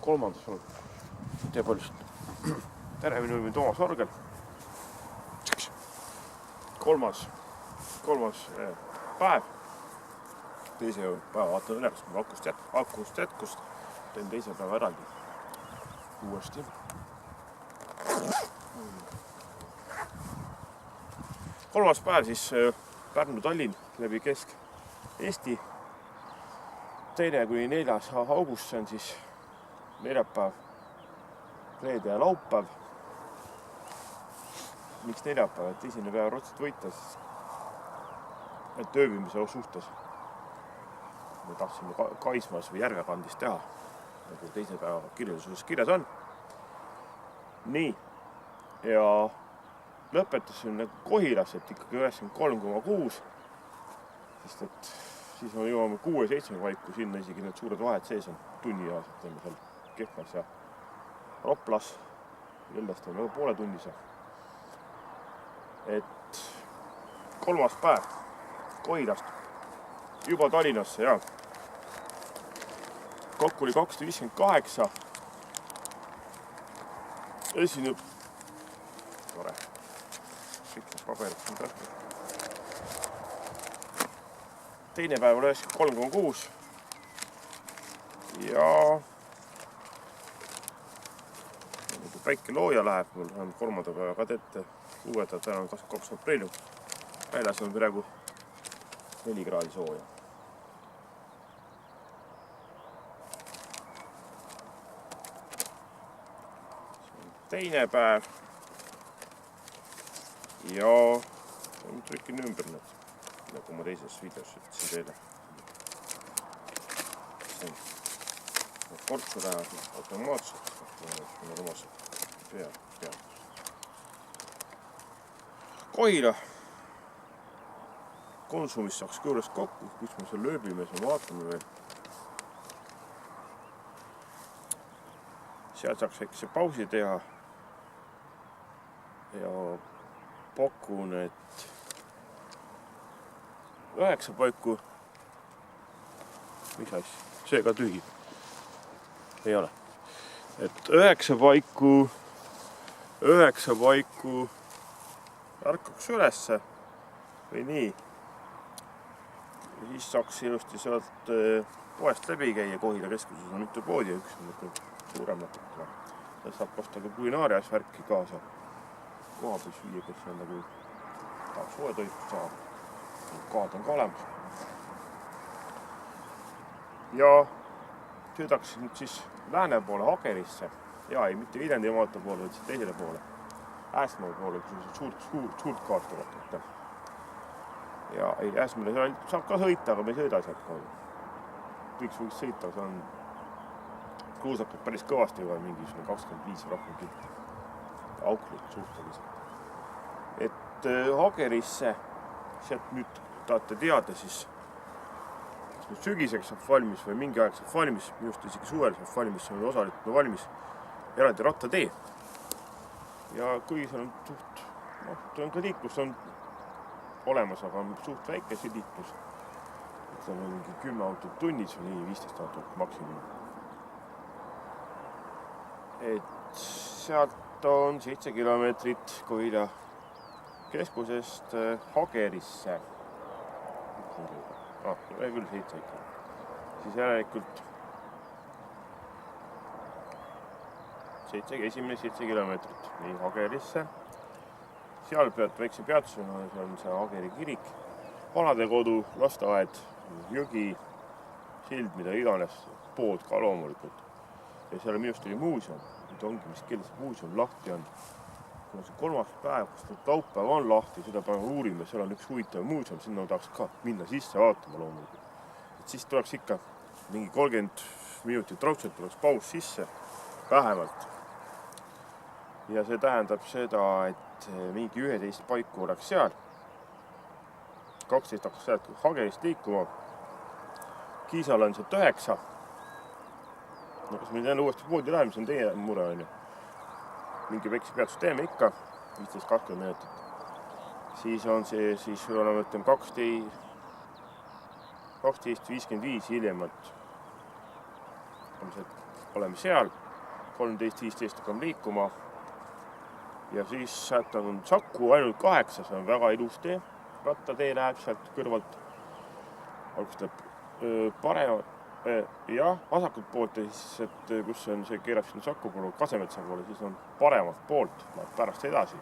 kolmandas on tõepoolest. Tere, minu nimi Toomas Orgel. Kolmas päev. Teise päeva vaatan üle, kas mul akust jätkust. Teen teise päeva eraldi. Uuesti. Kolmas päev siis Pärnu-Tallinn läbi Kesk-Eesti. 2. kuni 4. august, see on siis neljapäev, reede ja laupäev. Miks neljapäev? Et esimene päev rotsalt võita, siis et ööbimise suhtes. Me tahtsime Kaismas või Järvekandis teha, nagu teise päeva kirjelduses kirjas on. Nii, ja lõpetasin Kohilas, et ikkagi 93,6, sest et siis me jõuame 6 ja 7 paiku, sinna isegi need suured vahed sees on tunniajased, teeme seal Kehmas ja Roplas, Jõllast on poole tunnise. Et kolmas päev Kohilast juba Tallinnasse ja kokku oli 258. Esineb tore. Kõik need paberid on tähtsad. Teine päev oli 93,6 ja kui päike looja läheb, mul on kolmanda päeva ka ette uueda, täna on 22. aprillu. Väljas on praegu 4 kraadi sooja. Teine päev ja trükin ümber need, nagu ma teises videos ütlesin teile. Kortsu lähevad automaatselt, peal. Kohila Konsumis saaks kõõrest kokku, kus me seal lööbime, siis vaatame veel. Seal saaks väikese pausi teha ja pakun, et 9 paiku, mis asja, see ka tühi ei ole, et 9 paiku ärkaks ülesse või nii ja siis saaks ilusti sealt poest läbi käia. Kohila keskuses on mitu poodi ja üks on suurem natuke. Seal saab kosta ka kulinaarias värki kaasa kohabis viia, kes on nagu tahab soe toitu saada. Kohad on ka olemas. Ja sõidaks nüüd siis lääne poole Hagerisse. Ja ei, mitte Viljandi maantee poole, vaid teisele poole. Äsmäe poole, kui suurt kaartu võtta. Ja ei, Äsmäele saab ka sõita, aga me ei sõida sealt kogu. Võiks sõita, see on kruusakad päris kõvasti juba, mingisugune 25 rohkem kilti. Auklik suhteliselt. Et Hagerisse, sealt nüüd tahate teada, siis kas nüüd sügiseks saab valmis või mingi aeg saab valmis, minust isegi suvel saab valmis, see on osalikult valmis eraldi rattatee. Ja kui seal on suht, see on ka liiklus on olemas, aga on suht väike see liiklus. See on mingi 10 autot tunnis või nii 15 autot maksimum. Et sealt on 7 kilomeetrit Kohila keskusest Hagerisse. Küll 7 ikka. Siis järelikult esimene 7 kilomeetrit nii Hagerisse. Seal pead väikse peatusena on see Hageri kirik, vanadekodu, lasteaed, jõgi, sild, mida iganes, pood ka loomulikult. Ja seal minust oli muuseum. Nüüd ongi, mis keeles muuseum lahti on. Kui on see kolmas päev, kus laupäev on lahti, seda päeva uurime, seal on üks huvitav muuseum, sinna tahaks ka minna sisse vaatama loomulikult. Et siis tuleks ikka mingi 30 minutit raudselt tuleks paus sisse, vähemalt. Ja see tähendab seda, et mingi 11 paiku oleks seal. 12 hakkas sealt Hagerist liikuma. Kiisal on sealt 9. No kas meil jälle uuesti poodi läheme, see on teie mure on ju. Mingi väikse peatuse teeme ikka, 15-20 minutit. Siis on see, siis oleme 12.55 hiljemalt. On see oleme seal, 13-15 hakkame liikuma. Ja siis sealt on Saku ainult 8, see on väga ilus tee. Rattatee läheb sealt kõrvalt. Algustab parema, jah, vasakult poolt ja siis, et kus on see keerab sinna Saku poole, Kasemetsa poole, siis on paremalt poolt, läheb pärast edasi.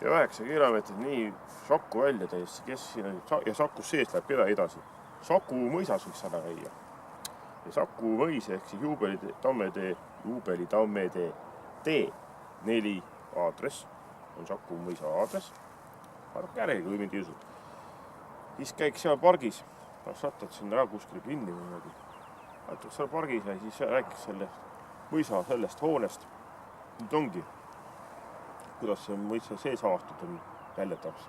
Ja 9 kilomeetrit nii Saku välja täiesti, kes siin on, ja Sakus sees läheb keda edasi. Saku mõisas võiks ära käia. Ja Saku mõis ehk siis Juubeli Tammede tee 4 aadress, on Saku mõisa aadress. Vaadake järgi, kui mind ei usu. Siis käiks seal pargis, sattad sinna ära kuskile kinni või niimoodi. Vaataks seal pargis ja siis rääkiks selle mõisa sellest hoonest. Nüüd ongi, kuidas see mõisa sees avatud on välja taps.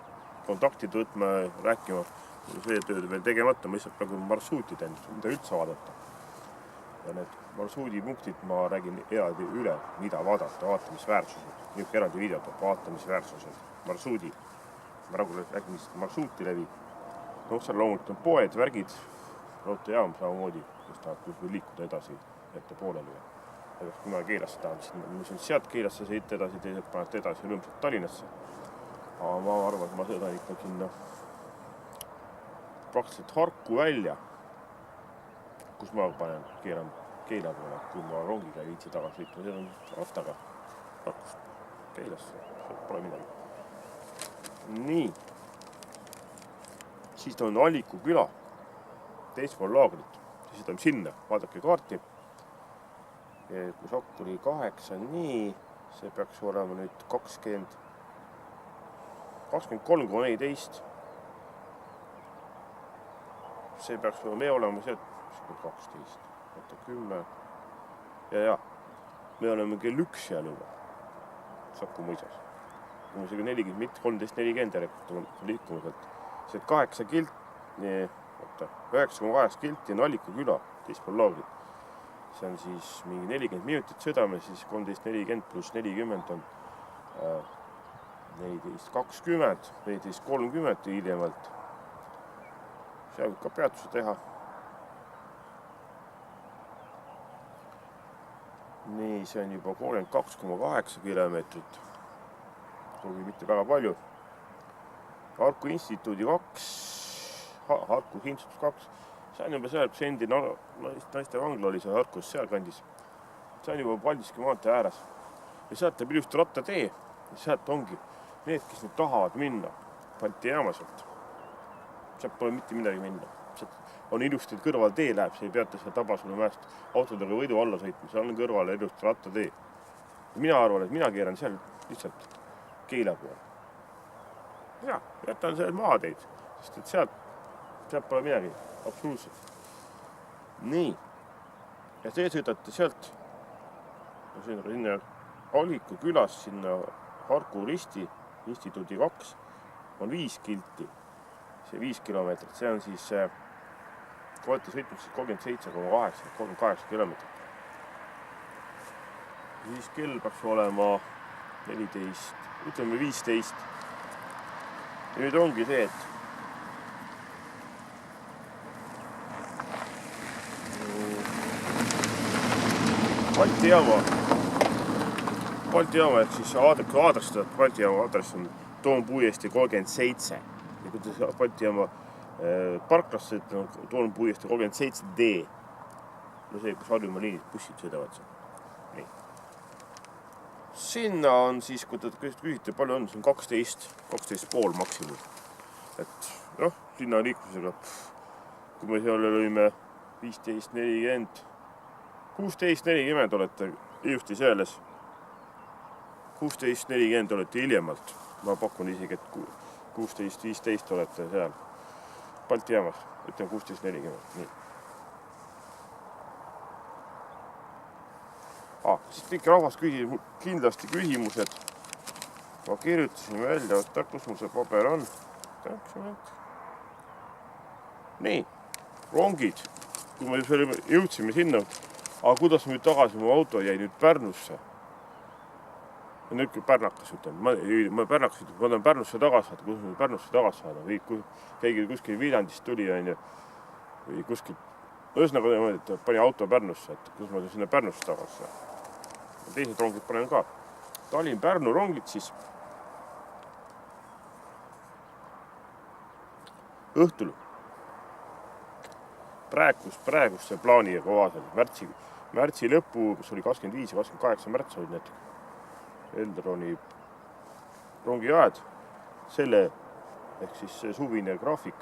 Kontaktid võtma, rääkima, see tööd veel tegemata, ma lihtsalt praegu marsruuti teinud, mida üldse vaadata. Ja need marsruudipunktid ma räägin eraldi üle, mida vaadata, vaatamisväärsused. Nüüd eraldi videot, vaatamisväärsused, marsruudi. Ma praegu räägin lihtsalt marsruuti läbi. Seal loomulikult on poed, värgid, raudteejaam samamoodi, kes tahab kuskil liikuda edasi ette pooleli. Ja kui ma Keelasse tahan, siis sealt Keelasse sõita edasi, teised panete edasi rõõmsalt Tallinnasse. Aga ma arvan, et ma sõidan ikka sinna praktiliselt Harku välja, kus ma panen, keeran Keila poole, kui ma rongiga ei viitsi tagasi sõitma, see on rattaga Harkust Keilasse, pole midagi. Nii. Siis ta on Alliku küla, teispool laagrit, siis sõidame sinna, vaadake kaarti. Ja kui Saku oli 8, nii, see peaks olema nüüd 23,14. See peaks olema, me oleme see 12, 10. Ja, me oleme kell 1 seal juba, Saku mõisas. Kui me see 40, mitte 13.40 järelikult liikumiselt. See 8 kilt, 9,8 kilti on Alliku küla, teispool laagrit. See on siis mingi 40 minutit sõdame, siis 13.40 pluss 40 on 14.20, 14.30 hiljemalt. Seal võib ka peatuse teha. Nii, see on juba 32,8 kilomeetrit. Sobi mitte väga palju. Harku instituudi 2, Harku instituut 2, see on juba seal sendi naiste vangla oli see Harkus seal kandis. See on juba Paldiski maantee ääres. Ja sealt teeb ilusti rattatee, ja sealt ongi need, kes nüüd tahavad minna Balti jaamaselt. Sealt pole mitte midagi minna. Sealt on ilusti kõrval tee läheb, see ei peate seal Tabasalu mäest autodega võidu alla sõitma, seal on kõrval ilusti rattatee. Mina arvan, et mina keeran seal lihtsalt Keila poole. Ja, jätan seal maateid, sest et sealt pole midagi, absoluutselt. Nii, ja see sõidate sealt, sinna Alliku külas, sinna Harku risti, instituudi 2, on 5 kilti, see 5 kilomeetrit, see on siis, kui olete sõitnud, siis 37,8, 38 kilomeetrit. Siis kell peaks olema 14, ütleme 15. Ja nüüd ongi see, et Balti jaama ehk siis aadrestada, Balti jaama aadress on Toompuiesti 37. Ja kui te Balti jaama parklasse, on Toompuiesti 37D. No see, kus Harjumaa liinid bussid sõidavad seal. Nii. Sinna on siis, kui te küsite, palju on, see on 12,5 maksimum. Et sinna liiklusega, kui me seal olime 15.40, 16.40 olete ilusti selles, 16.40 olete hiljemalt, ma pakun isegi, et 16.15 olete seal Balti jaamas, ütleme 16.40, nii. Siis kõik rahvas küsib kindlasti küsimused. Ma kirjutasin välja, kus mul see paber on. Nii, rongid. Kui me jõudsime sinna, aga kuidas me tagasi mu auto jäi nüüd Pärnusse? Nüüd kui Pärnakas ütlen, ma Pärnakas ütlen, ma tahan Pärnusse tagasi saada, kus me Pärnusse tagasi saada, või keegi kuskil Viljandist tuli, või kuskil ühesõnaga niimoodi, et pani auto Pärnusse, et kus ma sinna Pärnusse tagasi. Teised rongid panen ka. Tallinn-Pärnu rongid siis õhtul praeguse plaani kohaselt märtsi lõppu, kus oli 25 ja 28 märts olid need Elroni rongiajad, selle ehk siis suvine graafik,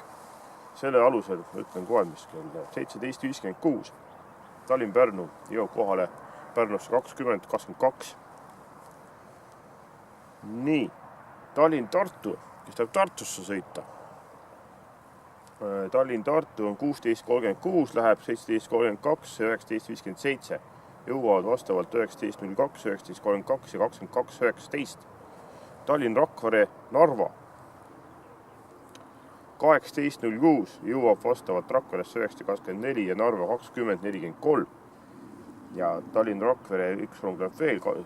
selle alusel ütlen kohe, mis kell 17.56 Tallinn-Pärnu jõuab kohale Pärnusse 20.22. Nii, Tallinn-Tartu, kes tahab Tartusse sõita. Tallinn-Tartu on 16.36, läheb 17.32 ja 19.57. Jõuavad vastavalt 19.02, 19.32 ja 22.19. Tallinn-Rakvere, Narva 18.06 jõuab vastavalt Rakveresse 9.24 ja Narva 20.43. Ja Tallinn-Rakvere üks rong läheb veel, kui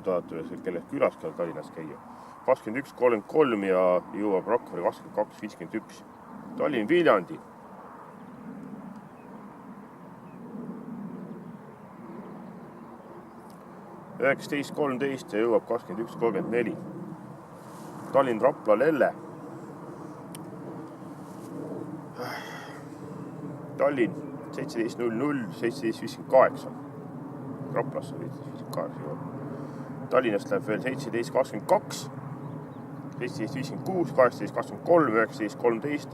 tahate kellest külas Tallinnas käia. 21.33 ja jõuab Rakvere 22.51. Tallinn-Viljandi. – 19.13 ja jõuab 21.34. Tallinn-Rapla-Lelle. Tallinn 17.00, 17.58. Raplasse 17.58 jõuab. Tallinnast läheb veel 17.22, 17.56, 18.23, 19.13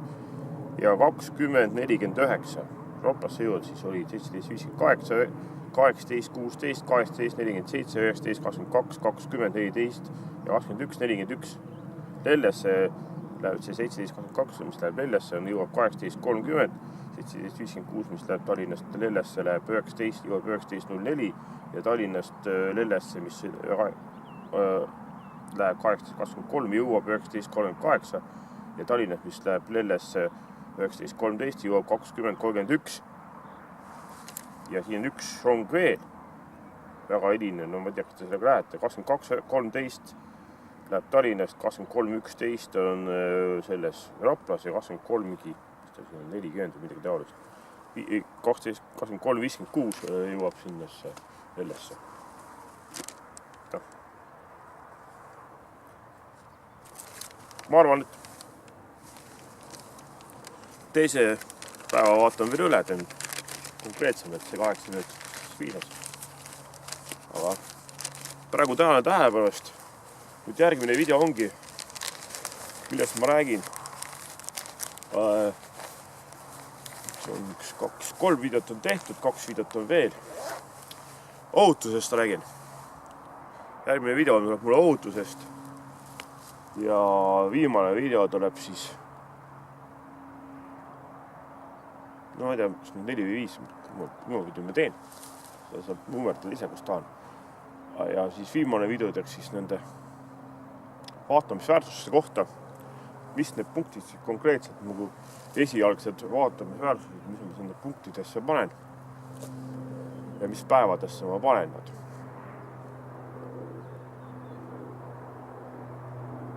ja 20.49. Raplasse jõuab siis oli 17.58, 18.16, 18.47, 19.22, 20.14 ja 21.41. Lellesse läheb see 17.22, mis läheb Lellesse, jõuab 18.30, 17.56, mis läheb Tallinnast Lellesse, läheb 19, jõuab 19.04 ja Tallinnast Lellesse, mis läheb 18.23, jõuab 19.38 ja Tallinnast, mis läheb Lellesse 19.13, jõuab 20.31. Ja siin on üks rong veel, väga hiline, no ma ei tea, kas te sellega lähete, 22.13 läheb Tallinnast, 23.11 on selles Raplas ja 23 40 või midagi taolist. 23.56 jõuab sinnasse Lellesse. Ma arvan, et teise päeva vaatan veel üle, teen konkreetsemalt see 8 minutit piisas. Aga praegu tänane tähepärast. Nüüd järgmine video ongi, millest ma räägin. See on 1, 2, 3 videot on tehtud, 2 videot on veel. Ohutusest räägin. Järgmine video tuleb mulle ohutusest. Ja viimane video tuleb siis, no ma ei tea, kas 4 või 5, mida video ma teen. Seda saab nummerdada ise, kus tahan. Ja siis viimane video teeks siis nende vaatamisväärsuste kohta, mis need punktid konkreetselt nagu esialgsed vaatamisväärsused, mis ma sinna punktidesse panen ja mis päevadesse ma panen nad.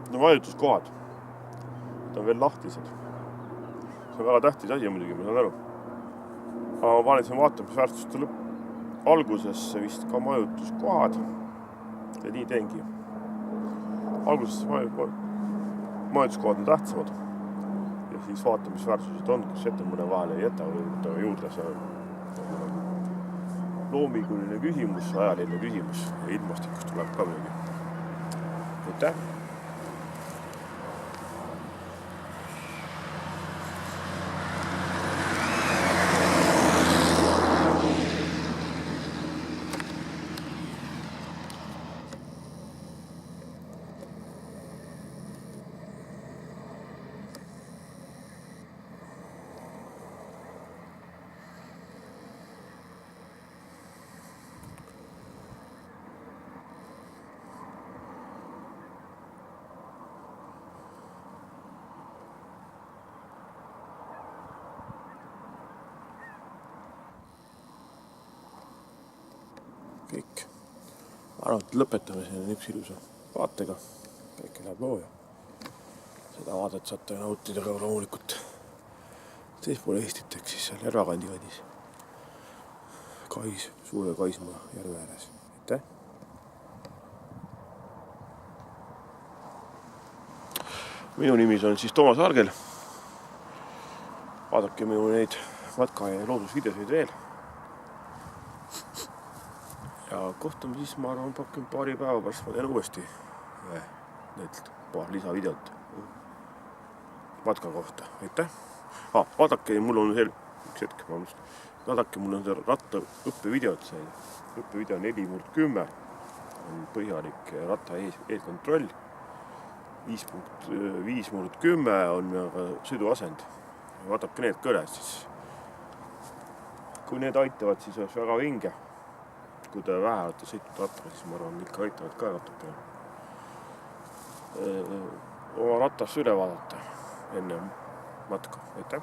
No majutuskohad, need on veel lahtised. See on väga tähtis asi muidugi, ma saan aru. Aga ma panen siin vaatamisväärtuste algusesse vist ka majutuskohad ja nii teengi. Alguses majutuskohad on tähtsamad ja siis vaatamisväärsused on, kas jätta mõne vahele ei jäta või võtame juurde. See on loomikuline küsimus, ajaline küsimus ja ilmastikust tuleb ka midagi. Aitäh! Kõik. Ma arvan, et lõpetame siin üks ilusa vaatega. Kõik läheb looja. Seda vaadet saate nautida ka loomulikult teispool Eestit, ehk siis seal Järvakandi kandis. suure Kaismaa järve ääres. Aitäh! Minu nimis on siis Toomas Argel. Vaadake minu neid matka- ja loodusvideosid veel. Ja kohtume siis, ma arvan, paari päeva pärast ma teen uuesti paar lisavideot matka kohta. Aitäh! Vaadake, mul on veel üks hetk, ma alustan. Vaadake, mul on see ratta õppevideot see. Õppevideo 4/10 on põhjalik ratta eelkontroll. 5/10 on sõiduasend. Vaadake need ka üles siis. Kui need aitavad, siis oleks väga vinge. Kui te vähe olete sõitnud rattaga, siis ma arvan, ikka aitavad ka rattaga. Oma rattasse üle vaadata enne matka. Aitäh!